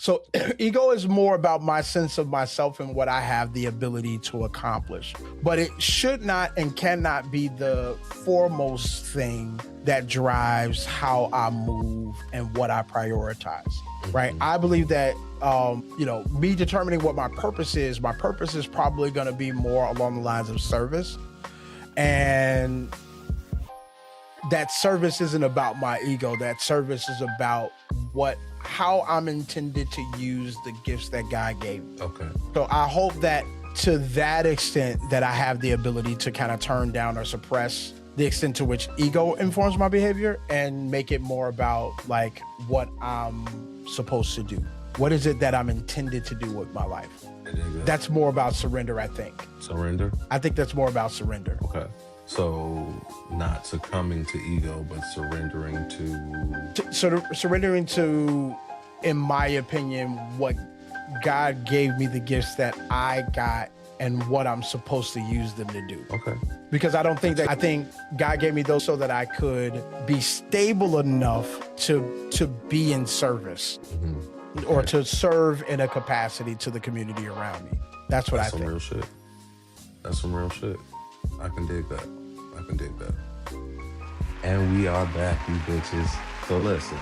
So ego is more about my sense of myself and what I have the ability to accomplish. But it should not and cannot be the foremost thing that drives how I move and what I prioritize. Right. I believe that me determining what my purpose is probably going to be more along the lines of service. And that service isn't about my ego. That service is about how I'm intended to use the gifts that God gave me. Okay. So I hope that to that extent that I have the ability to kind of turn down or suppress the extent to which ego informs my behavior and make it more about like what I'm supposed to do. What is it that I'm intended to do with my life? That's more about surrender, I think. Surrender? I think that's more about surrender. Okay. So not succumbing to ego, but surrendering to, in my opinion, what God gave me, the gifts that I got and what I'm supposed to use them to do. Okay. Because I think God gave me those so that I could be stable enough to be in service or to serve in a capacity to the community around me. That's what I think. That's some real shit. That's some real shit. I can dig that. And we are back, you bitches. So listen,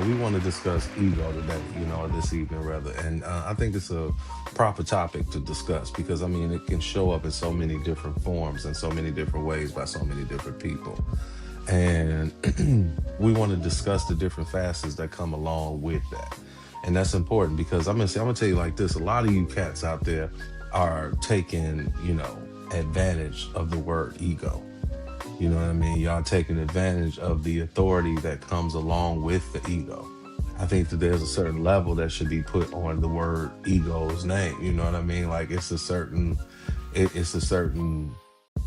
we want to discuss ego today, or this evening rather. And I think it's a proper topic to discuss because, it can show up in so many different forms and so many different ways by so many different people. And we want to discuss the different facets that come along with that. And that's important because I'm gonna tell you like this, a lot of you cats out there are taking, advantage of the word ego. You know what I mean? Y'all taking advantage of the authority that comes along with the ego. I think that there's a certain level that should be put on the word ego's name. You know what I mean? Like it's a certain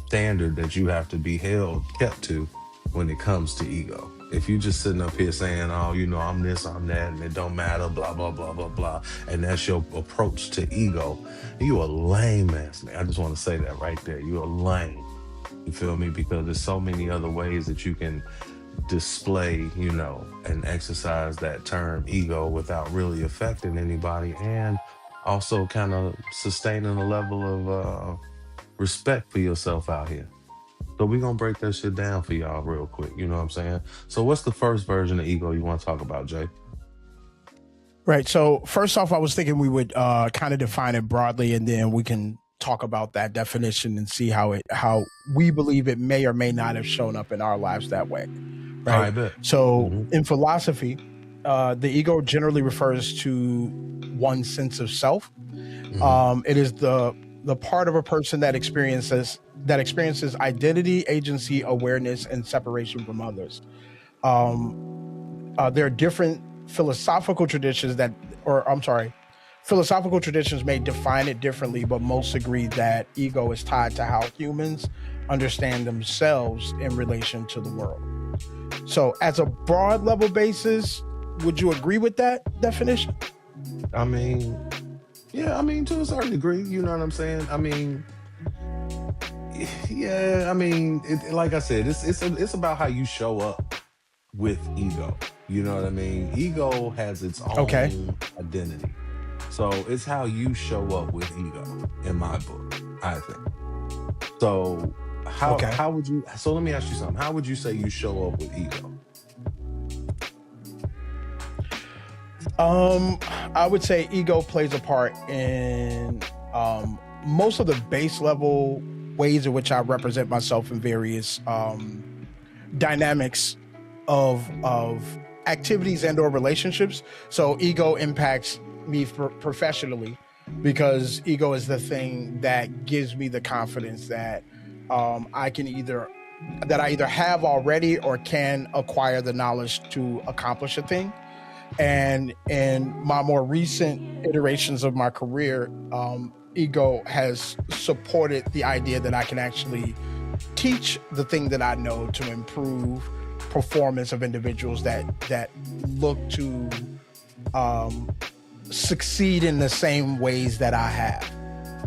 standard that you have to be kept to when it comes to ego. If you just sitting up here saying, oh, I'm this, I'm that, and it don't matter, blah, blah, blah, blah, blah, and that's your approach to ego, you a lame ass man. I just want to say that right there. You're a lame. You feel me? Because there's so many other ways that you can display, and exercise that term ego without really affecting anybody and also kind of sustaining a level of respect for yourself out here. So we're going to break that shit down for y'all real quick. You know what I'm saying? So what's the first version of ego you want to talk about, Jay? Right. So first off, I was thinking we would kind of define it broadly and then we can talk about that definition and see how we believe it may or may not have shown up in our lives that way. Right. So in philosophy, the ego generally refers to one's sense of self. It is the part of a person that experiences identity, agency, awareness, and separation from others. There are different philosophical traditions philosophical traditions may define it differently, but most agree that ego is tied to how humans understand themselves in relation to the world. So as a broad level basis, would you agree with that definition? Yeah, to a certain degree, you know what I'm saying? Yeah, like I said, it's about how you show up with ego. You know what I mean? Ego has its own identity. So it's how you show up with ego in my book, I think. So how would you, so let me ask you something. How would you say you show up with ego? I would say ego plays a part in most of the base level ways in which I represent myself in various dynamics of activities and or relationships. So ego impacts me professionally because ego is the thing that gives me the confidence that I either have already or can acquire the knowledge to accomplish a thing. And in my more recent iterations of my career, ego has supported the idea that I can actually teach the thing that I know to improve performance of individuals that look to succeed in the same ways that I have,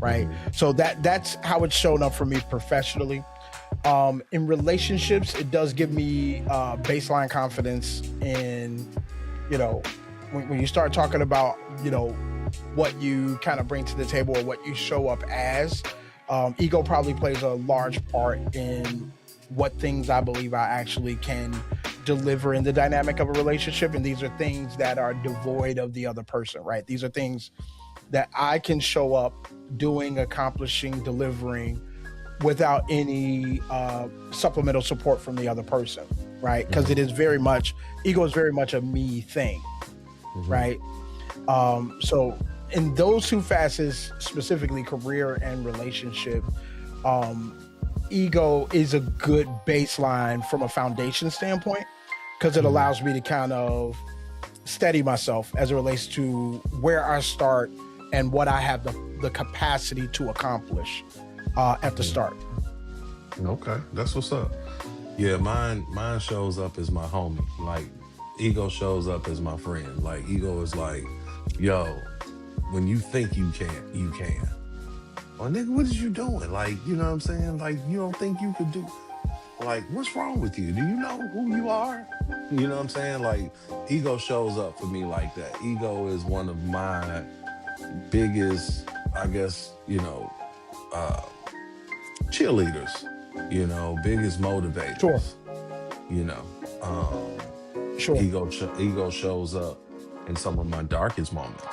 right? So that's how it's shown up for me professionally. In relationships, it does give me baseline confidence in, when you start talking about, what you kind of bring to the table or what you show up as, ego probably plays a large part in what things I believe I actually can deliver in the dynamic of a relationship. And these are things that are devoid of the other person, right? These are things that I can show up doing, accomplishing, delivering without any supplemental support from the other person, right? Because it is very much, ego is very much a me thing, right? So in those two facets, specifically career and relationship, ego is a good baseline from a foundation standpoint, because it allows me to kind of steady myself as it relates to where I start and what I have the capacity to accomplish at the start. Okay, that's what's up. Yeah, mine shows up as my homie. Like, ego shows up as my friend. Like, ego is like, yo, when you think you can't, you can. Well, nigga, what is you doing? Like, you know what I'm saying? Like, you don't think you could do. Like, what's wrong with you? Do you know who you are? You know what I'm saying? Like, ego shows up for me like that. Ego is one of my biggest, I guess, uh, cheerleaders, biggest motivators. Sure. Sure. Ego shows up in some of my darkest moments,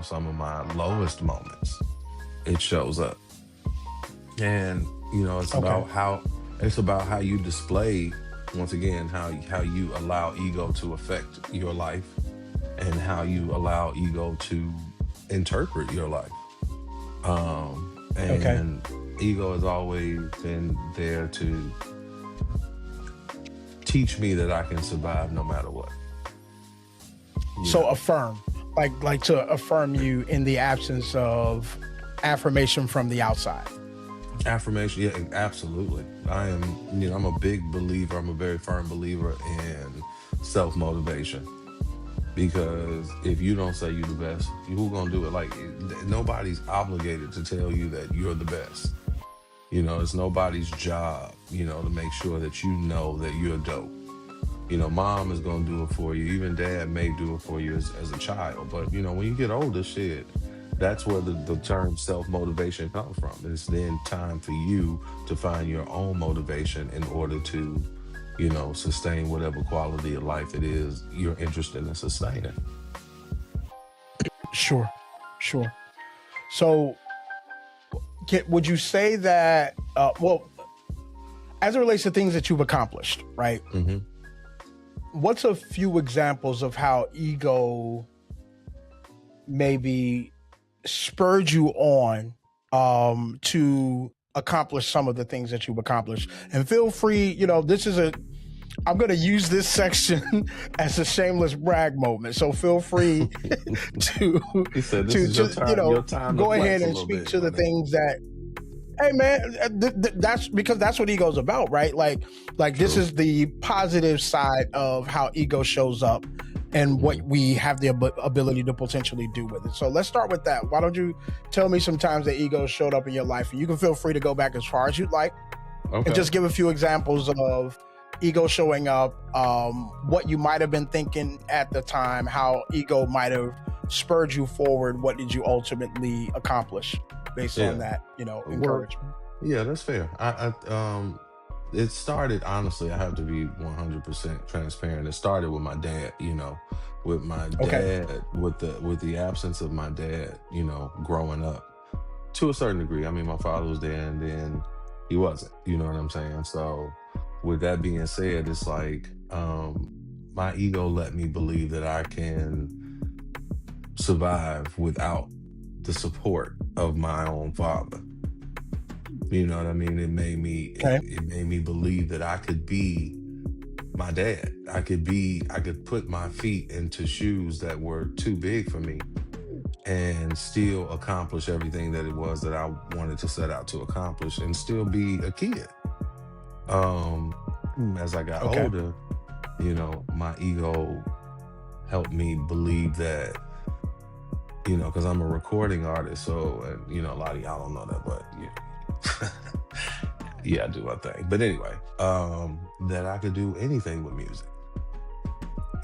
some of my lowest moments. It shows up. And, it's about how you display, once again, how you allow ego to affect your life and how you allow ego to interpret your life. And ego has always been there to teach me that I can survive no matter what. So affirm, like to affirm you in the absence of affirmation from the outside. Affirmation, yeah, absolutely. I'm a big believer. I'm a very firm believer in self-motivation, because if you don't say you're the best, who gonna do it? Like, nobody's obligated to tell you that you're the best. It's nobody's job, to make sure that you know that you're dope. Mom is gonna do it for you. Even dad may do it for you as a child. But when you get older, shit, that's where the term self-motivation comes from. It's then time for you to find your own motivation in order to, sustain whatever quality of life it is you're interested in sustaining. Sure. So would you say that, as it relates to things that you've accomplished, right? What's a few examples of how ego maybe spurred you on to accomplish some of the things that you've accomplished? And feel free, I'm going to use this section as a shameless brag moment. So feel free to your time go ahead and speak to the things that, hey man, that's because that's what ego's about, right? Like this is the positive side of how ego shows up and what we have the ability to potentially do with it. So let's start with that. Why don't you tell me some times that ego showed up in your life? And you can feel free to go back as far as you'd like, and just give a few examples of ego showing up, what you might have been thinking at the time, how ego might have spurred you forward. What did you ultimately accomplish based on that, encouragement? Yeah, that's fair. It started, honestly, I have to be 100% transparent. It started with my dad, with my dad, with the absence of my dad, growing up to a certain degree. I mean, my father was there and then he wasn't, you know what I'm saying? So with that being said, it's like, my ego let me believe that I can survive without the support of my own father. You know what I mean? It made me believe that I could be my dad. I could put my feet into shoes that were too big for me and still accomplish everything that it was that I wanted to set out to accomplish and still be a kid. As I got older, my ego helped me believe that, because I'm a recording artist, so, a lot of y'all don't know that, but yeah, I do my thing. But anyway, that I could do anything with music.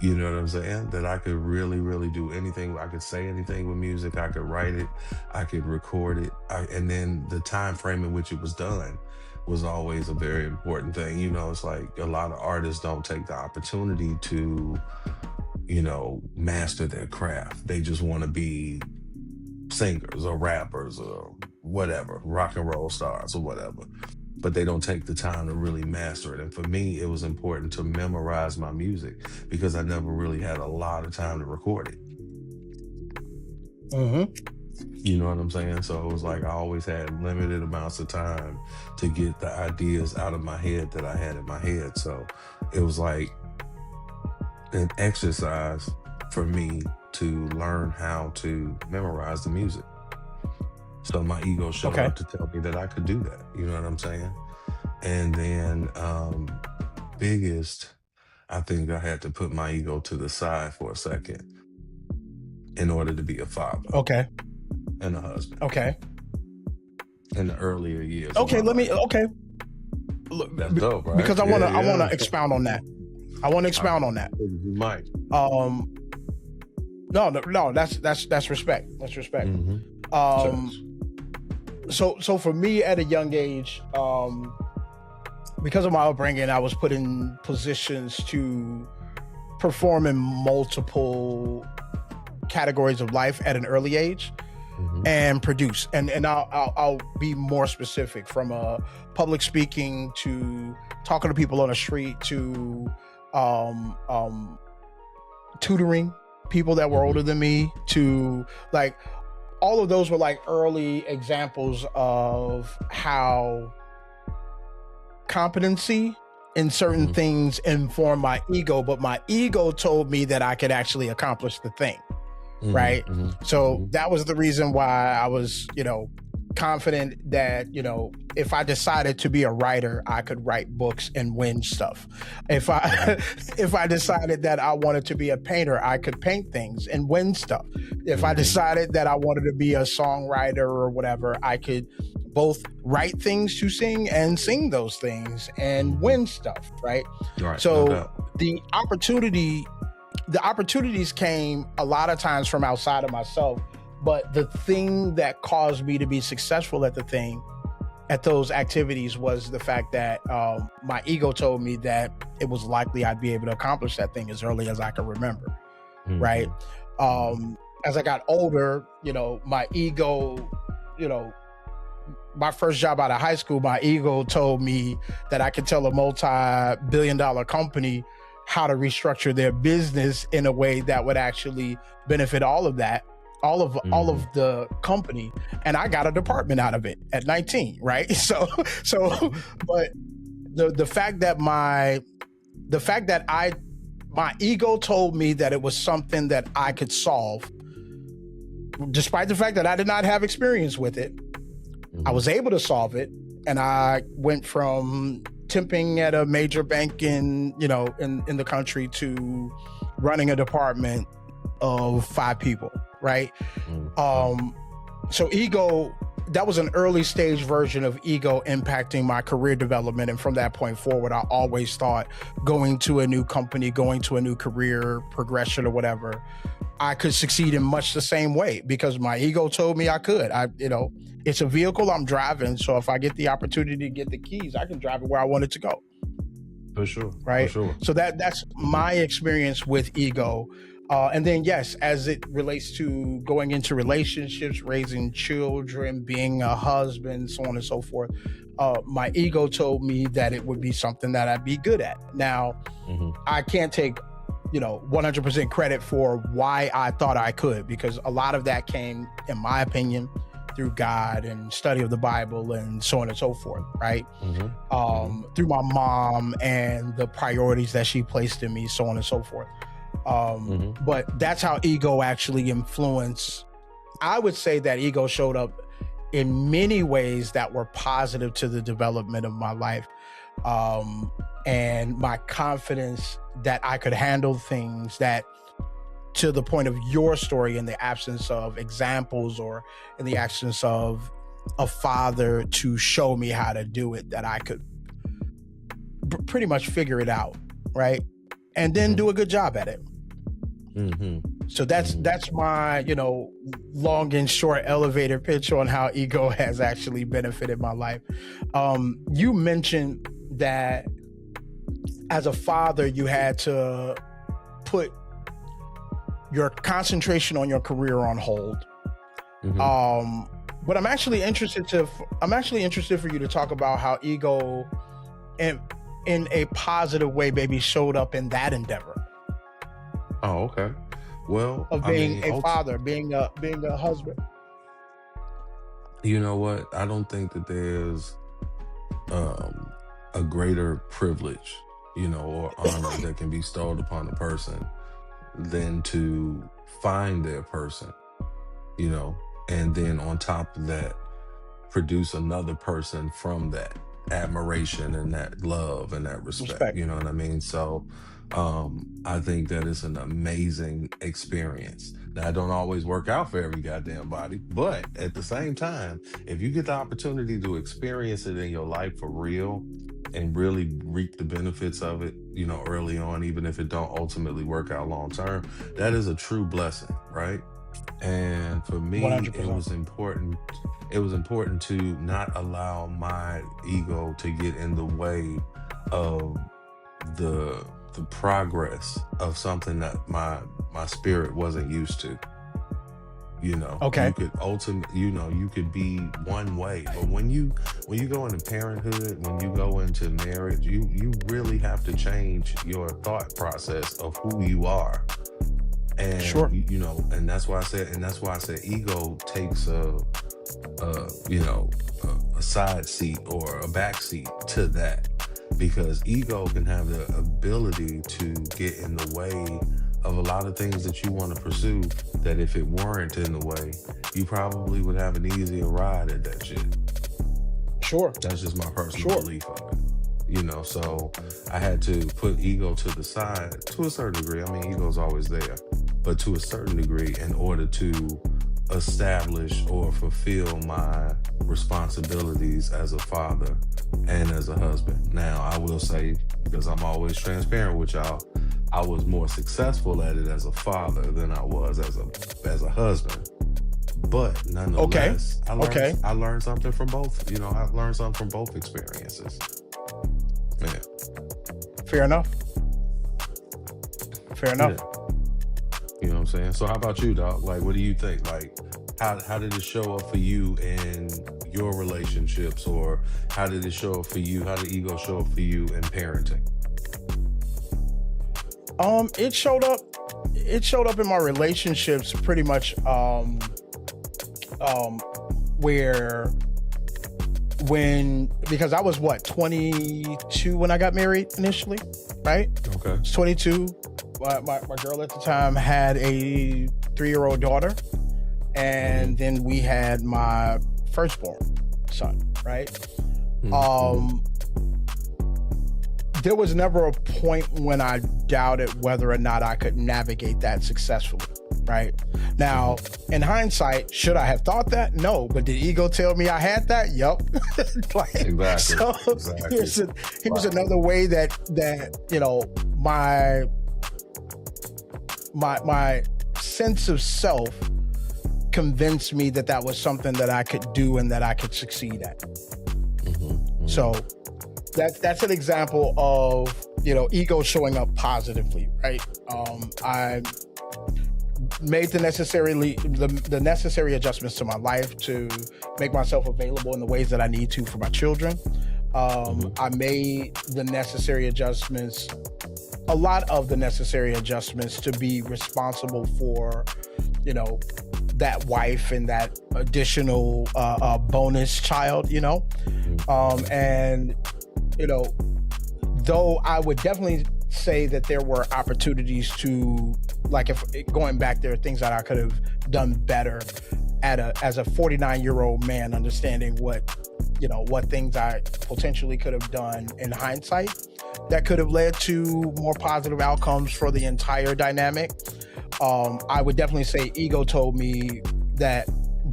You know what I'm saying? That I could really, really do anything. I could say anything with music. I could write it. I could record it. And then the time frame in which it was done was always a very important thing. You know, it's like a lot of artists don't take the opportunity to, master their craft. They just want to be singers or rappers or whatever, rock and roll stars or whatever, but they don't take the time to really master it. And for me, it was important to memorize my music because I never really had a lot of time to record it. Hmm. You know what I'm saying? So it was like I always had limited amounts of time to get the ideas out of my head that I had in my head. So it was like an exercise for me to learn how to memorize the music. So my ego showed Okay. up to tell me that I could do that. You know what I'm saying? And then biggest, I think I had to put my ego to the side for a second in order to be a father Okay. and a husband Okay. in the earlier years of Okay. my life. Okay. Look, That's dope, right? because I Yeah, wanna yeah. expound on that. I want to I expound on that. figured you might. Um, no, no, no. That's respect. That's respect. Mm-hmm. Um, so for me at a young age, because of my upbringing, I was put in positions to perform in multiple categories of life at an early age Mm-hmm. and produce. And I'll be more specific, from public speaking to talking to people on the street to tutoring people that were Mm-hmm. older than me, to like all of those were like early examples of how competency in certain Mm-hmm. things informed my ego, but my ego told me that I could actually accomplish the thing. Right. Mm-hmm. So that was the reason why I was, confident that, if I decided to be a writer, I could write books and win stuff. If I if I decided that I wanted to be a painter, I could paint things and win stuff. If I Mhm. decided that I wanted to be a songwriter or whatever, I could both write things to sing and sing those things and Mhm. win stuff, right? Right. No So doubt. the opportunities came a lot of times from outside of myself, but the thing that caused me to be successful at those activities was the fact that my ego told me that it was likely I'd be able to accomplish that thing as early as I can remember, right? Mhm. As I got older, my ego, my first job out of high school, my ego told me that I could tell a multi-billion-dollar company how to restructure their business in a way that would actually benefit all of the company. And I got a department out of it at 19, right? So but the fact that my ego told me that it was something that I could solve, despite the fact that I did not have experience with it. I was able to solve it, and I went from temping at a major bank in the country to running a department of 5 people, right? So ego, that was an early stage version of ego impacting my career development. And from that point forward, I always thought going to a new company, going to a new career progression or whatever, I could succeed in much the same way because my ego told me I could. It's a vehicle I'm driving. So if I get the opportunity to get the keys, I can drive it where I want it to go. For sure. Right. For sure. So that's my experience with ego. And then, yes, as it relates to going into relationships, raising children, being a husband, so on and so forth, my ego told me that it would be something that I'd be good at. Now, I can't take 100% credit for why I thought I could, because a lot of that came, in my opinion, through God and study of the Bible and so on and so forth, right? Through my mom and the priorities that she placed in me, so on and so forth. But that's how ego actually influenced. I would say that ego showed up in many ways that were positive to the development of my life. And my confidence that I could handle things, that to the point of your story, in the absence of examples or in the absence of a father to show me how to do it, that I could pretty much figure it out, right? and then do a good job at it. Mm-hmm. So that's my, long and short elevator pitch on how ego has actually benefited my life. You mentioned that as a father, you had to put your concentration on your career on hold. But I'm actually interested for you to talk about how ego in a positive way maybe showed up in that endeavor. Oh, okay. Well, of being a father, being a husband. You know what? I don't think that there's a greater privilege, or honor that can be bestowed upon a person than to find their person, and then on top of that, produce another person from that admiration and that love and that respect. You know what I mean? So I think that it's an amazing experience. Now, it don't always work out for every goddamn body, but at the same time, if you get the opportunity to experience it in your life for real and really reap the benefits of it, early on, even if it don't ultimately work out long term, that is a true blessing, right? And for me, 100%. it was important to not allow my ego to get in the way of the progress of something that my spirit wasn't used to. Okay. You could ultimately, you could be one way, but when you go into parenthood, when you go into marriage, you really have to change your thought process of who you are. And sure. And that's why I said ego takes a side seat or a back seat to that, because ego can have the ability to get in the way of a lot of things that you want to pursue, that if it weren't in the way, you probably would have an easier ride at that shit. Sure. That's just my personal belief of it. So I had to put ego to the side to a certain degree. I mean, ego's always there, but to a certain degree, in order to establish or fulfill my responsibilities as a father and as a husband. Now, I will say, because I'm always transparent with y'all, I was more successful at it as a father than I was as a husband. But nonetheless, I learned something from both. I learned something from both experiences. Yeah. Fair enough. Yeah. You know what I'm saying? So how about you, dog? Like, what do you think? Like, how did it show up for you in your relationships, or how did it show up for you? How did ego show up for you in parenting? It showed up in my relationships pretty much because I was 22 when I got married initially, right? Okay. I was 22. My girl at the time had a 3-year-old daughter, and then we had my firstborn son, right? There was never a point when I doubted whether or not I could navigate that successfully, right? Now, in hindsight, should I have thought that? No, but did ego tell me I had that? Yup. Exactly. So here's another way that my sense of self convinced me that was something that I could do and that I could succeed at. So that's an example of ego showing up positively, right? I made the necessary adjustments to my life to make myself available in the ways that I need to for my children. I made the necessary adjustments, a lot of the necessary adjustments, to be responsible for that wife and that additional bonus child, and though I would definitely say that there were opportunities to, like, if going back, there are things that I could have done better as a 49-year-old man, understanding what things I potentially could have done in hindsight that could have led to more positive outcomes for the entire dynamic. I would definitely say ego told me that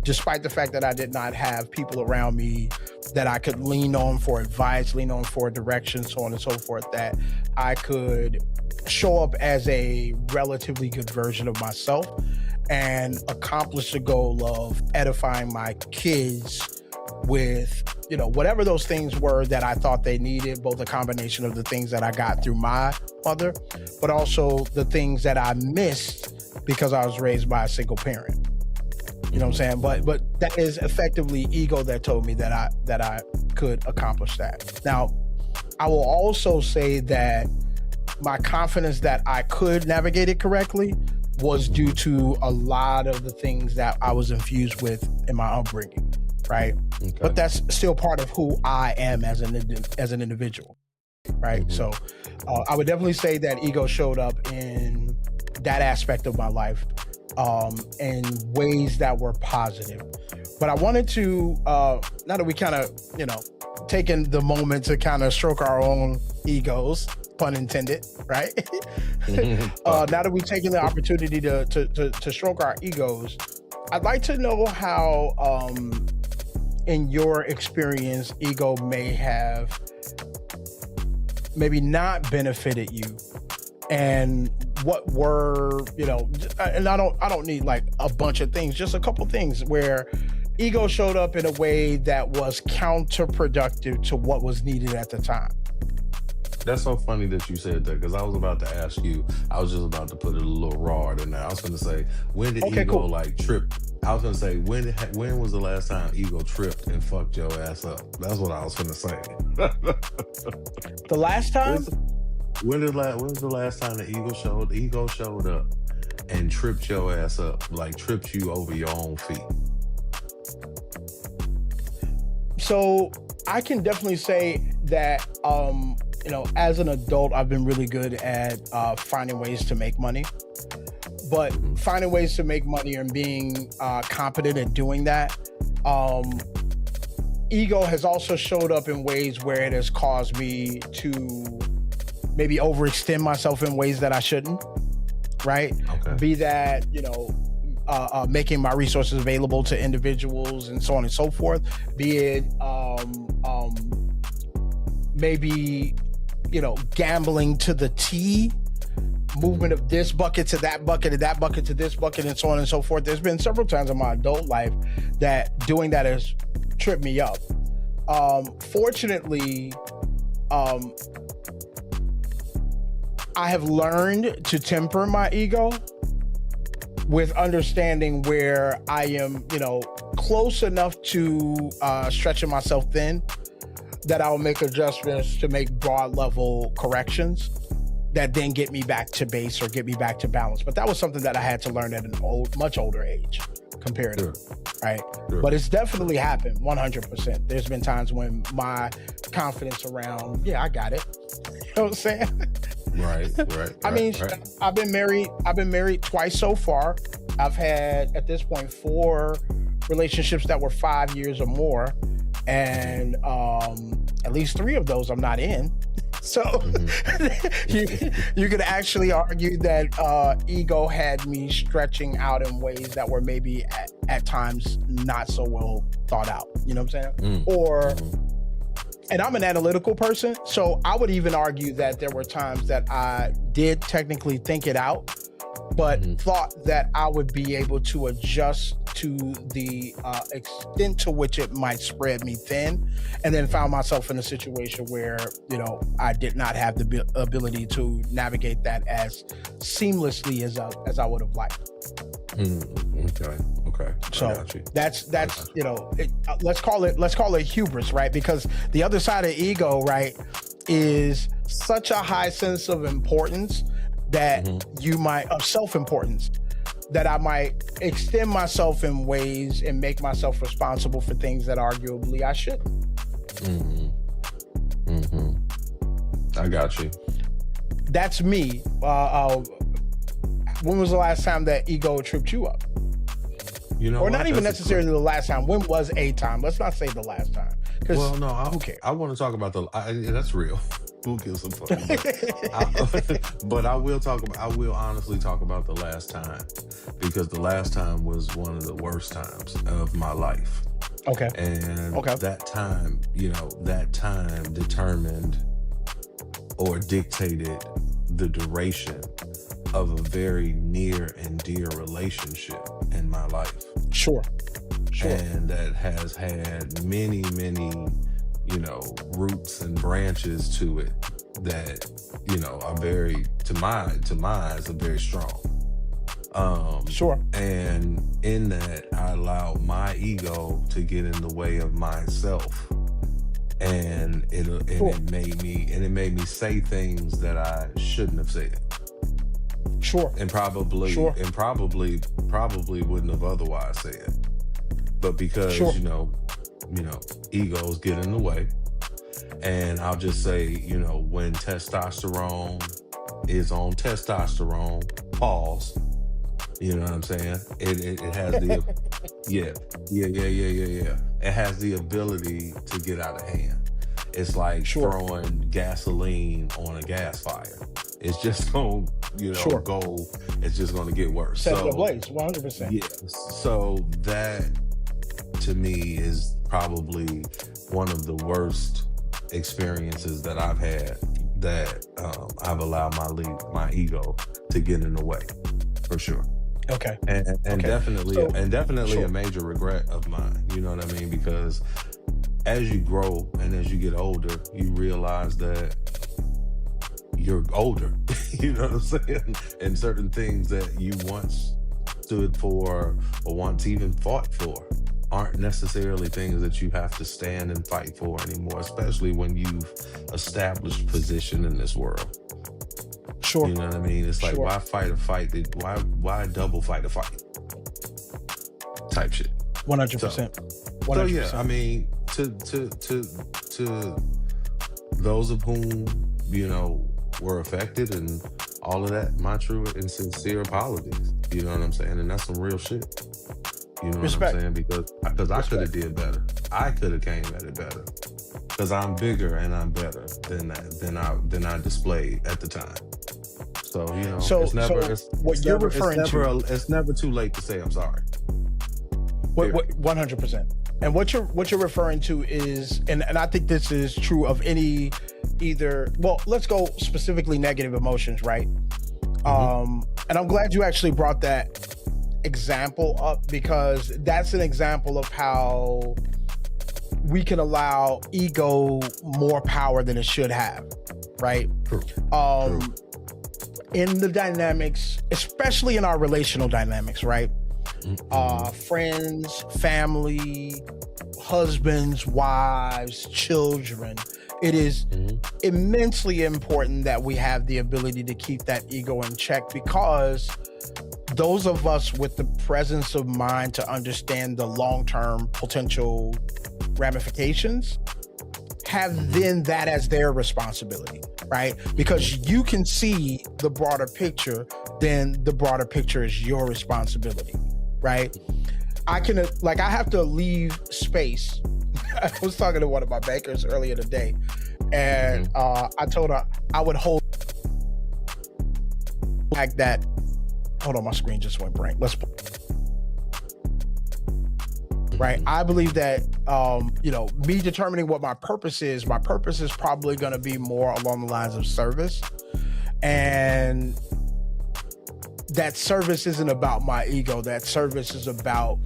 despite the fact that I did not have people around me that I could lean on for advice, lean on for direction, so on and so forth, that I could show up as a relatively good version of myself and accomplish the goal of edifying my kids with, whatever those things were that I thought they needed, both a combination of the things that I got through my mother, but also the things that I missed because I was raised by a single parent. You know what I'm saying? But that is effectively ego that told me that I could accomplish that. Now, I will also say that my confidence that I could navigate it correctly was due to a lot of the things that I was infused with in my upbringing, right? Okay. But that's still part of who I am as an individual, right? Mm-hmm. So I would definitely say that ego showed up in that aspect of my life in ways that were positive. But I wanted to, now that we kind of, taking the moment to kind of stroke our own egos, pun intended, right? Now that we've taken the opportunity to stroke our egos, I'd like to know how, in your experience, ego may have maybe not benefited you, and what were, and I don't need like a bunch of things, just a couple things where ego showed up in a way that was counterproductive to what was needed at the time. That's so funny that you said that, because I was about to ask you, I was just about to put it a little raw in there. I was going to say, when did ego like trip? I was going to say, when was the last time ego tripped and fucked your ass up? That's what I was going to say. The last time? When was the last time the ego showed up and tripped your ass up, like tripped you over your own feet? So I can definitely say that, as an adult, I've been really good at finding ways to make money. But finding ways to make money and being competent at doing that, ego has also showed up in ways where it has caused me to maybe overextend myself in ways that I shouldn't, right? Okay. Be that, making my resources available to individuals and so on and so forth. Be it maybe, gambling to the T, movement of this bucket to that bucket and that bucket to this bucket and so on and so forth. There's been several times in my adult life that doing that has tripped me up. Fortunately, I have learned to temper my ego with understanding where I am, close enough to stretching myself thin that I'll make adjustments to make broad level corrections that then get me back to base or get me back to balance. But that was something that I had to learn at much older age comparatively, right? Sure. But it's definitely happened 100%. There's been times when my confidence around, I got it. You know what I'm saying? Right. I mean, I've been married twice so far. I've had, at this point, 4 relationships that were 5 years or more. And at least 3 of those I'm not in. So you could actually argue that ego had me stretching out in ways that were maybe at times not so well thought out. You know what I'm saying? And I'm an analytical person, so I would even argue that there were times that I did technically think it out, but thought that I would be able to adjust to the extent to which it might spread me thin, and then found myself in a situation where, I did not have the ability to navigate that as seamlessly as I would have liked. Okay. So that's let's call it hubris, right? Because the other side of ego, right, is such a high sense of importance that you might, of self-importance, that I might extend myself in ways and make myself responsible for things that arguably I shouldn't. I got you. That's me. When was the last time that ego tripped you up? Or not even necessarily the last time. When was a time? Let's not say the last time. Well, no, who cares? I want to talk about that's real. Who gives a fuck? But I will honestly talk about the last time, because the last time was one of the worst times of my life. Okay. And Okay. that time determined or dictated the duration of a very near and dear relationship in my life. Sure. And that has had many, roots and branches to it that, are very, to my eyes, are very strong. Sure. And in that, I allowed my ego to get in the way of myself. And it made me say things that I shouldn't have said. Sure. And probably wouldn't have otherwise said. But because egos get in the way. And I'll just say, when testosterone is on testosterone, pause. You know what I'm saying? It has the yeah. It has the ability to get out of hand. It's like throwing gasoline on a gas fire. It's just gonna, go. It's just gonna get worse. Set it ablaze, 100%. Yeah. So that, to me, is probably one of the worst experiences that I've had. That I've allowed my ego to get in the way, for sure. Okay. And Okay. definitely So, a major regret of mine. You know what I mean? Because as you grow and as you get older, you realize that you're older. You know what I'm saying? And certain things that you once stood for or once even fought for aren't necessarily things that you have to stand and fight for anymore, especially when you've established position in this world. Sure. You know what I mean? It's like, Sure. why fight a fight? Why double fight a fight? Type shit. 100%. So yeah, I mean, to those of whom, were affected and all of that, my true and sincere apologies. You know what I'm saying? And that's some real shit. You know Respect. what I'm saying? Because I could have did better. I could have came at it better. Because I'm bigger and I'm better than I displayed at the time. So, it's never too late to say I'm sorry. 100%. And what you're referring to is, and I think this is true of any let's go specifically negative emotions, right? Mm-hmm. And I'm glad you actually brought that example up, because that's an example of how we can allow ego more power than it should have, right? True. In the dynamics, especially in our relational dynamics, right? Mm-hmm. Friends, family, husbands, wives, children. It is immensely important that we have the ability to keep that ego in check, because those of us with the presence of mind to understand the long-term potential ramifications have then that as their responsibility, right? Because you can see the broader picture, then the broader picture is your responsibility, right? I have to leave space. I was talking to one of my bankers earlier today, and I told her I would hold like that. Hold on, my screen just went blank. Right. I believe that, me determining what my purpose is probably going to be more along the lines of service. And that service isn't about my ego. That service is about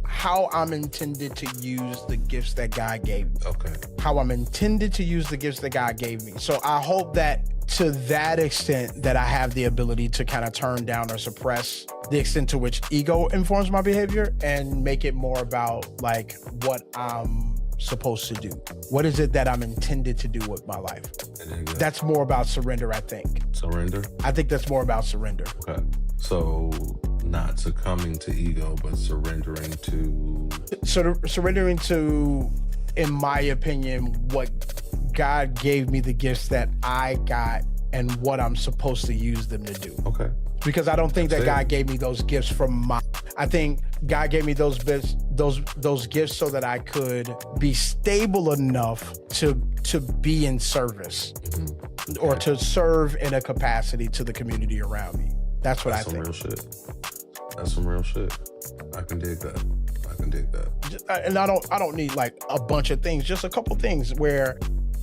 how I'm intended to use the gifts that God gave me. Okay. How I'm intended to use the gifts that God gave me. So I hope that to that extent that I have the ability to kind of turn down or suppress the extent to which ego informs my behavior, and make it more about like what I'm supposed to do. What is it that I'm intended to do with my life? That's more about surrender, I think. Surrender? I think that's more about surrender. Okay. So not succumbing to ego, but surrendering to... Surrendering to, in my opinion, what God gave me, the gifts that I got, and what I'm supposed to use them to do. Okay. Because I don't think that God gave me those gifts from I think God gave me those gifts so that I could be stable enough to be in service or to serve in a capacity to the community around me. That's what I think. Real shit. That's some real shit. I can dig that. And I don't need like a bunch of things, just a couple things where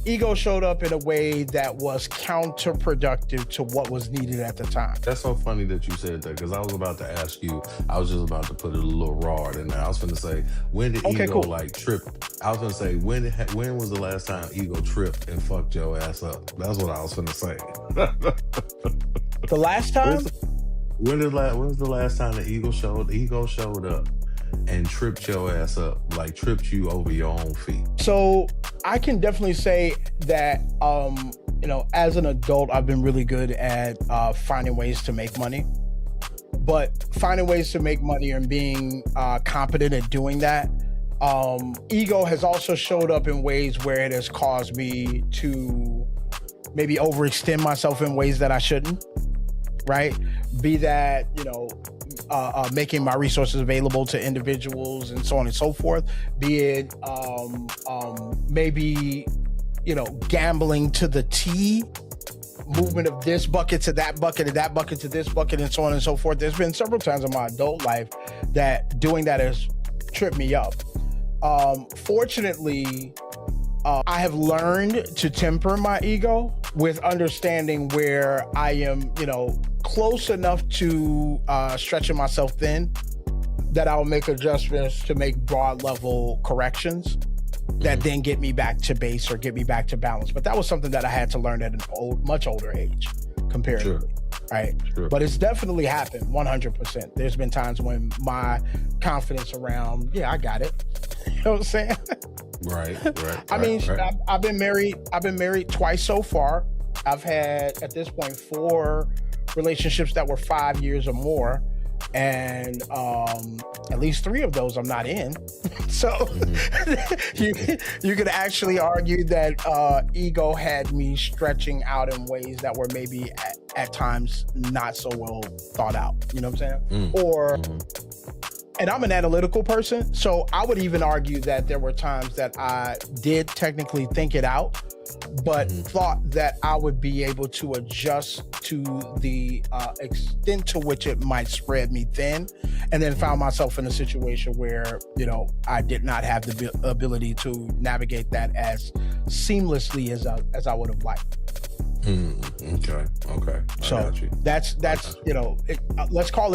ego showed up in a way that was counterproductive to what was needed at the time. That's so funny that you said that, because I was about to ask you, I was just about to put it a little raw in there. I was going to say, when did ego like trip? I was going to say, when was the last time ego tripped and fucked your ass up? That's what I was going to say. The last time? When was the last time the ego showed up and tripped your ass up, like tripped you over your own feet? So I can definitely say that, as an adult, I've been really good at finding ways to make money. But finding ways to make money and being competent at doing that, ego has also showed up in ways where it has caused me to maybe overextend myself in ways that I shouldn't, right? Be that, making my resources available to individuals and so on and so forth, be it maybe, gambling to the T, movement of this bucket to that bucket and that bucket to this bucket and so on and so forth. There's been several times in my adult life that doing that has tripped me up. Fortunately, I have learned to temper my ego with understanding where I am, close enough to stretching myself thin that I'll make adjustments to make broad level corrections that then get me back to base or get me back to balance. But that was something that I had to learn at much older age comparatively. Sure. Right. Sure. But it's definitely happened 100%. There's been times when my confidence around, I got it. You know what I'm saying? Right. I mean, I've been married twice so far. I've had, at this point, 4 relationships that were 5 years or more. And at least 3 of those I'm not in. So you could actually argue that ego had me stretching out in ways that were maybe at times not so well thought out. You know what I'm saying? And I'm an analytical person, so I would even argue that there were times that I did technically think it out, but thought that I would be able to adjust to the extent to which it might spread me thin, and then found myself in a situation where, I did not have the ability to navigate that as seamlessly as I would have liked. Okay. So that's let's call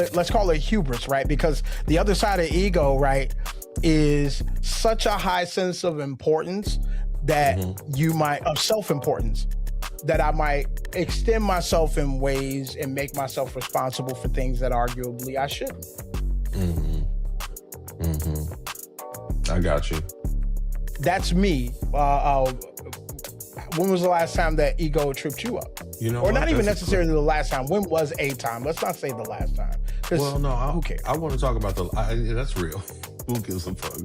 it hubris, right? Because the other side of ego, right, is such a high sense of importance that of self-importance, that I might extend myself in ways and make myself responsible for things that arguably I shouldn't. I got you. That's me. When was the last time that ego tripped you up? Or not even necessarily the last time. When was a time? Let's not say the last time. Well, no, who cares? I want to talk about that's real. Who gives a fuck?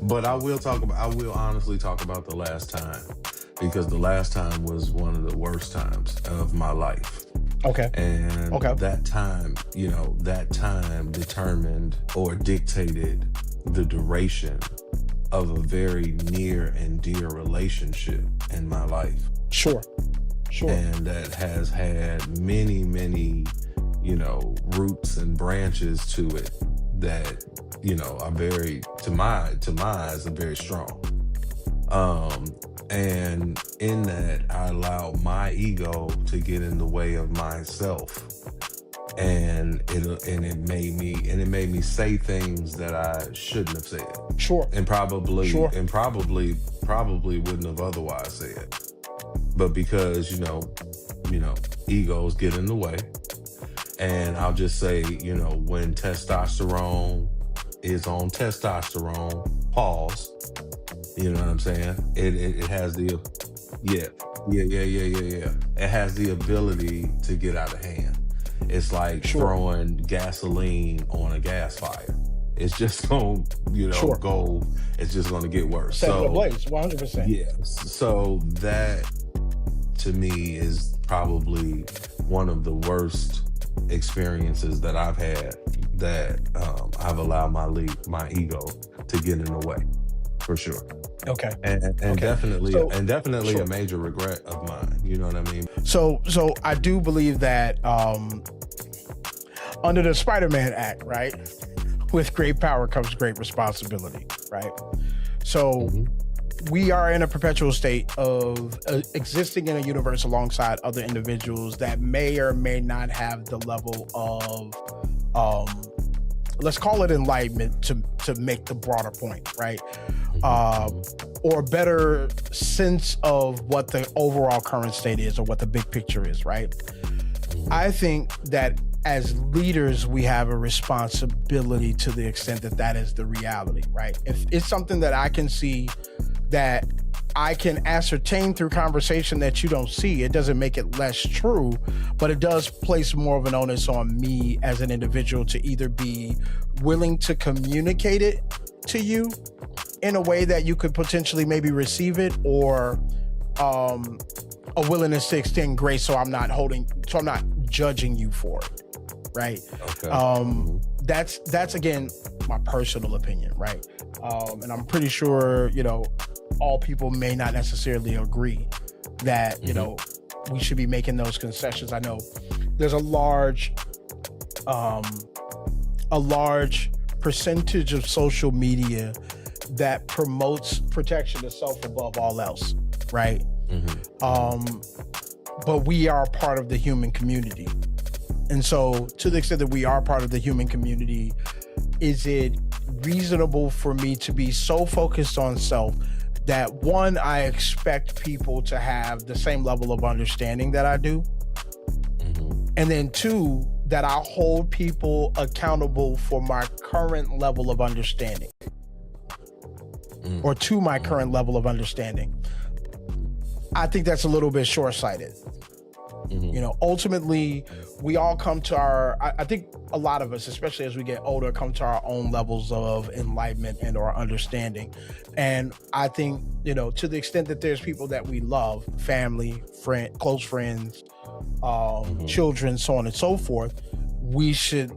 But I will honestly talk about the last time, because the last time was one of the worst times of my life. Okay. And that time determined or dictated the duration of a very near and dear relationship in my life. Sure. And that has had many, many, roots and branches to it that, are very, to my eyes, are very strong. And in that, I allowed my ego to get in the way of myself. And it made me say things that I shouldn't have said. Sure. And probably wouldn't have otherwise said. But because, egos get in the way. And I'll just say, when testosterone is on testosterone, pause. You know what I'm saying? It has the It has the ability to get out of hand. It's like throwing gasoline on a gas fire. It's just going to go. It's just going to get worse. Set the blaze, 100%. Yeah. So that to me is probably one of the worst experiences that I've had that I've allowed my ego to get in the way, for sure. Okay. And Okay. definitely So a sure. major regret of mine. You know what I mean? So I do believe that under the Spider-Man Act, right? With great power comes great responsibility, right? So Hmm. we are in a perpetual state of existing in a universe alongside other individuals that may or may not have the level of let's call it enlightenment to make the broader point, right? Hmm. uh, Hmm. or a better sense of what the overall current state is or what the big picture is, right? Hmm. I think that as leaders, we have a responsibility to the extent that that is the reality, right? If it's something that I can see that I can ascertain through conversation that you don't see, it doesn't make it less true, but it does place more of an onus on me as an individual to either be willing to communicate it to you in a way that you could potentially maybe receive it, or a willingness to extend grace so I'm not judging you for it, right? Okay. um Hmm. that's again my personal opinion, right? And I'm pretty sure all people may not necessarily agree that Hmm. we should be making those concessions. I know there's um a large percentage of social media that promotes protection of self above all else, right? Hmm. um but we are part of the human community. And so, to the extent that we are part of the human community, is it reasonable for me to be so focused on self that, one, I expect people to have the same level of understanding that I do? Hmm. And then, two, that I hold people accountable for my current level of understanding, Hmm. or to my current level of understanding? I think that's a little bit short-sighted. Hmm. Ultimately, we all come to I think a lot of us, especially as we get older, come to our own levels of enlightenment and or understanding. And I think, to the extent that there's people that we love, family, close friends, Hmm. children, so on and so forth, we should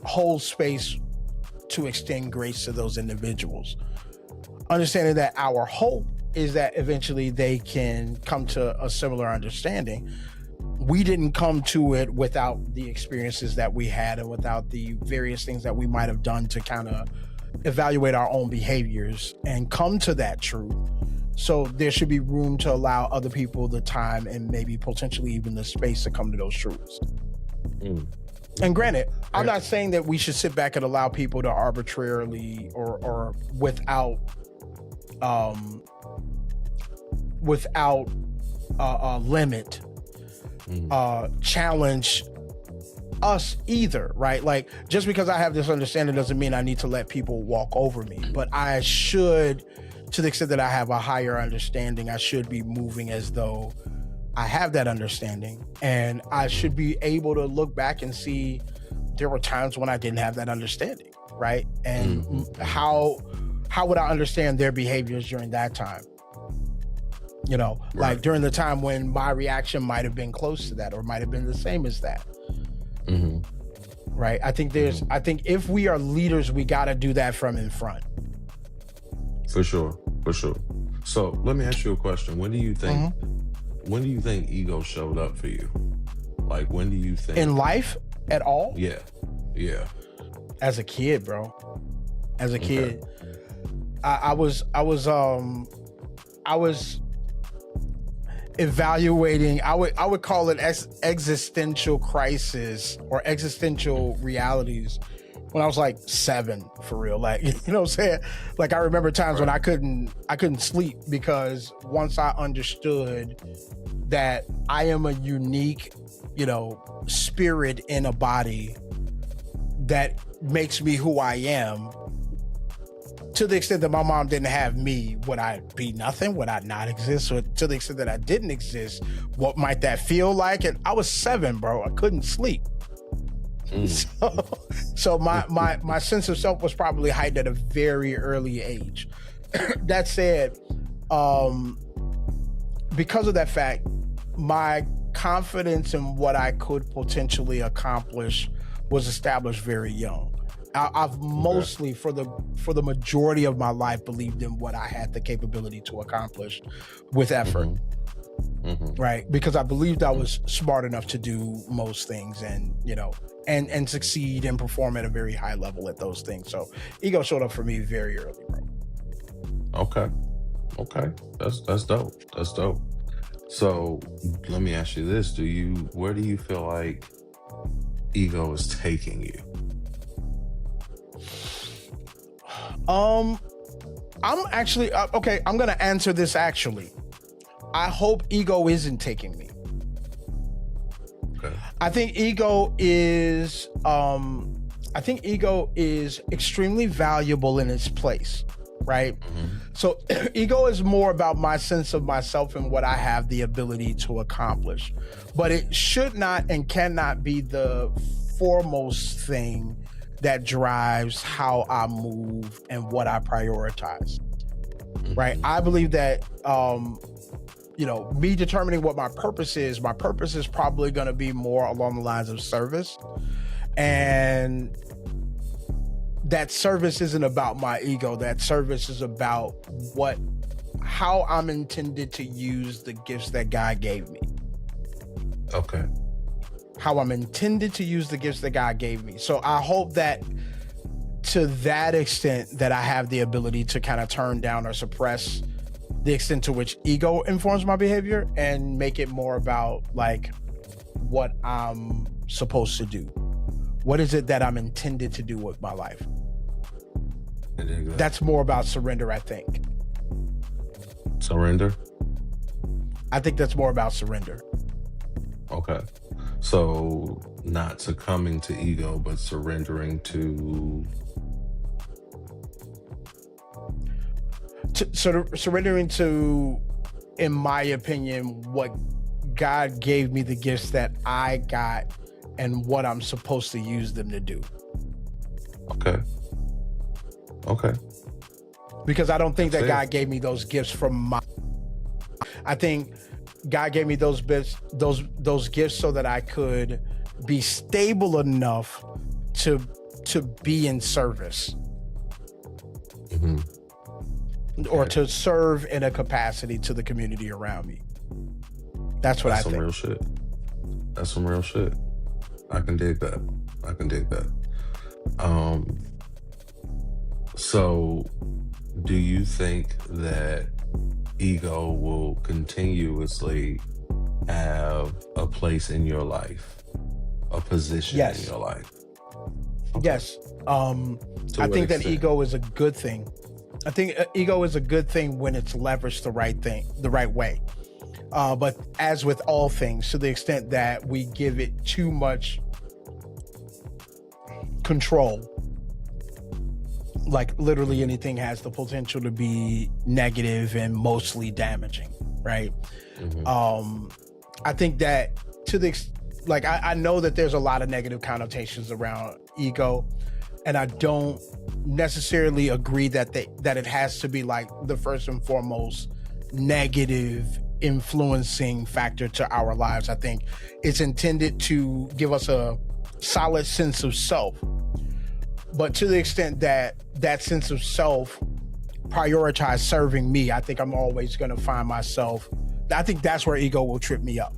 hold space to extend grace to those individuals, understanding that our hope is that eventually they can come to a similar understanding. We didn't come to it without the experiences that we had and without the various things that we might have done to kind of evaluate our own behaviors and come to that truth. So there should be room to allow other people the time and maybe potentially even the space to come to those truths. Hmm. And granted, I'm Yeah. not saying that we should sit back and allow people to arbitrarily or um, without limit Hmm. challenge us either, right? Like, just because I have this understanding doesn't mean I need to let people walk over me, but I should, to the extent that I have a higher understanding, I should be moving as though I have that understanding, and I should be able to look back and see there were times when I didn't have that understanding, right? And Hmm. how would I understand their behaviors during that time? Like Right. during the time when my reaction might have been close to that or might have been the same as that, Hmm. right? I think Hmm. if we are leaders, we got to do that from in front. For sure. For sure. So let me ask you a question. Mhm. When do you think ego showed up for you? Like, when do you In think? life at all, Yeah. Yeah. as a kid, bro, as a Okay. kid, I was evaluating. I would call it existential crisis or existential realities when I was like 7, for real. Like, you know what I'm saying? Like, I remember times when Right. I couldn't sleep because once I understood that I am a unique, spirit in a body that makes me who I am. To the extent that my mom didn't have me, would I be nothing? Would I not exist? Or to the extent that I didn't exist, what might that feel like? And I was 7, bro. I couldn't sleep. Mm. So my sense of self was probably heightened at a very early age. That said, because of that fact, my confidence in what I could potentially accomplish was established very young. I've Okay. mostly, for the majority of my life, believed in what I had the capability to accomplish with effort, Mm-hmm. right? Because I believed I was smart enough to do most things, and and succeed and perform at a very high level at those things. So ego showed up for me very early, bro. Okay. Okay. That's dope. That's dope. So let me ask you this: where do you feel like ego is taking you? Um, I'm actually okay. I'm gonna answer this actually. I hope ego isn't taking me. Okay. I think ego is extremely valuable in its place, right? Mm-hmm. So ego is more about my sense of myself and what I have the ability to accomplish. But it should not and cannot be the foremost thing that drives how I move and what I prioritize. Right? Mm-hmm. I believe that me determining what my purpose is probably going to be more along the lines of service. And that service isn't about my ego. That service is about how I'm intended to use the gifts that God gave me. Okay. How I'm intended to use the gifts that God gave me. So I hope that to that extent that I have the ability to kind of turn down or suppress the extent to which ego informs my behavior and make it more about like what I'm supposed to do. What is it that I'm intended to do with my life? That's more about surrender, I think. Surrender? I think that's more about surrender. Okay. So not succumbing to ego, but surrendering to. Surrendering to, in my opinion, what God gave me the gifts that I got and what I'm supposed to use them to do. Okay. Okay. Because I don't think That's that it. God gave me those gifts I think God gave me those gifts so that I could be stable enough to be in service. Mm-hmm. Or Okay. to serve in a capacity to the community around me. That's what That's I some think. real shit. That's some real shit. I can dig that. I can dig that. So do you think that ego will continuously have a place in your life, a position in Yes. your life? Okay. Yes. To I what think that extent? ego is a good thing. I think ego is a good thing when it's leveraged the right way. But as with all things, to the extent that we give it too much control, like literally anything has the potential to be negative and mostly damaging, right? Mm-hmm. I think that I know that there's a lot of negative connotations around ego, and I don't necessarily agree that it has to be like the first and foremost negative influencing factor to our lives. I think it's intended to give us a solid sense of self, but to the extent that that sense of self prioritize serving me, I think I'm always going to find myself. I think that's where ego will trip me up.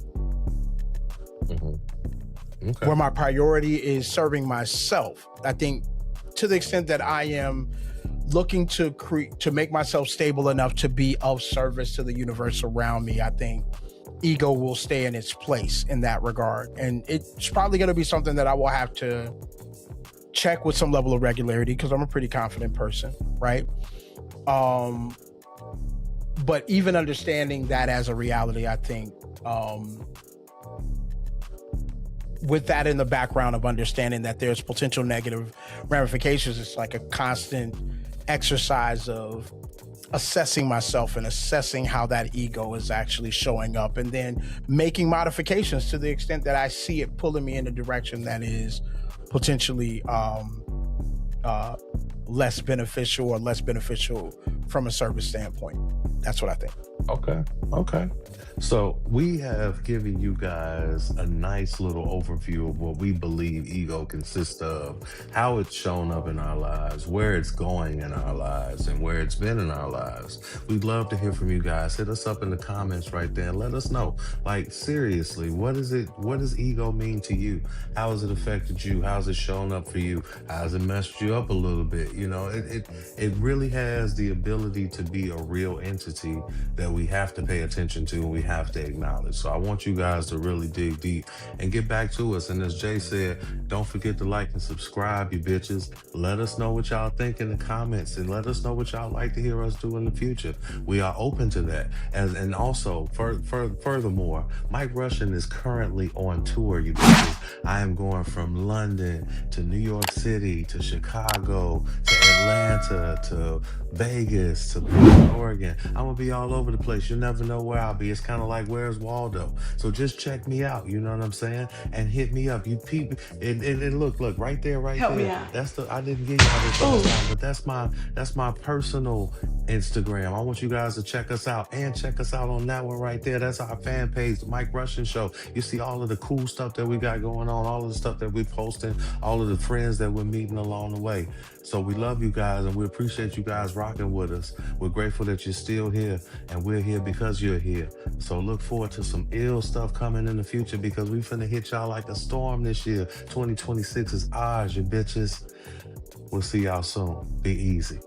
Mm-hmm. Okay. Where my priority is serving myself. I think to the extent that I am looking to make myself stable enough to be of service to the universe around me, I think ego will stay in its place in that regard. And it's probably going to be something that I will have to check with some level of regularity because I'm a pretty confident person, right? But even understanding that as a reality, I think with that in the background of understanding that there's potential negative ramifications, it's like a constant exercise of assessing myself and assessing how that ego is actually showing up, and then making modifications to the extent that I see it pulling me in a direction that is potentially less beneficial from a service standpoint. That's what I think. Okay. Okay. So we have given you guys a nice little overview of what we believe ego consists of, how it's shown up in our lives, where it's going in our lives, and where it's been in our lives. We'd love to hear from you guys. Hit us up in the comments right there and let us know. Like, seriously, what is it? What does ego mean to you? How has it affected you? How's it shown up for you? How's it messed you up a little bit? You know, it really has the ability to be a real entity that we have to pay attention to and we have to acknowledge. So I want you guys to really dig deep and get back to us. And as Jay said, don't forget to like and subscribe, you bitches. Let us know what y'all think in the comments and let us know what y'all like to hear us do in the future. We are open to that. And also, furthermore, Mike Russian is currently on tour, you bitches. I am going from London to New York City to Chicago to Atlanta to Vegas to Portland, Oregon. I'm gonna be all over the place. You never know where I'll be. It's kind of like Where's Waldo. So just check me out. You know what I'm saying? And hit me up. You people. And look right there, right Help me there. out. That's the. I didn't give y'all this Ooh. last time, but that's my personal Instagram. I want you guys to check us out and check us out on that one right there. That's our fan page, the Mike Russian Show. You see all of the cool stuff that we got going on, all of the stuff that we're posting, all of the friends that we're meeting along the way. So we love you guys and we appreciate you guys rocking with us. We're grateful that you're still here and we're here because you're here. So look forward to some ill stuff coming in the future because we finna hit y'all like a storm this year. 2026 is ours, you bitches. We'll see y'all soon. Be easy.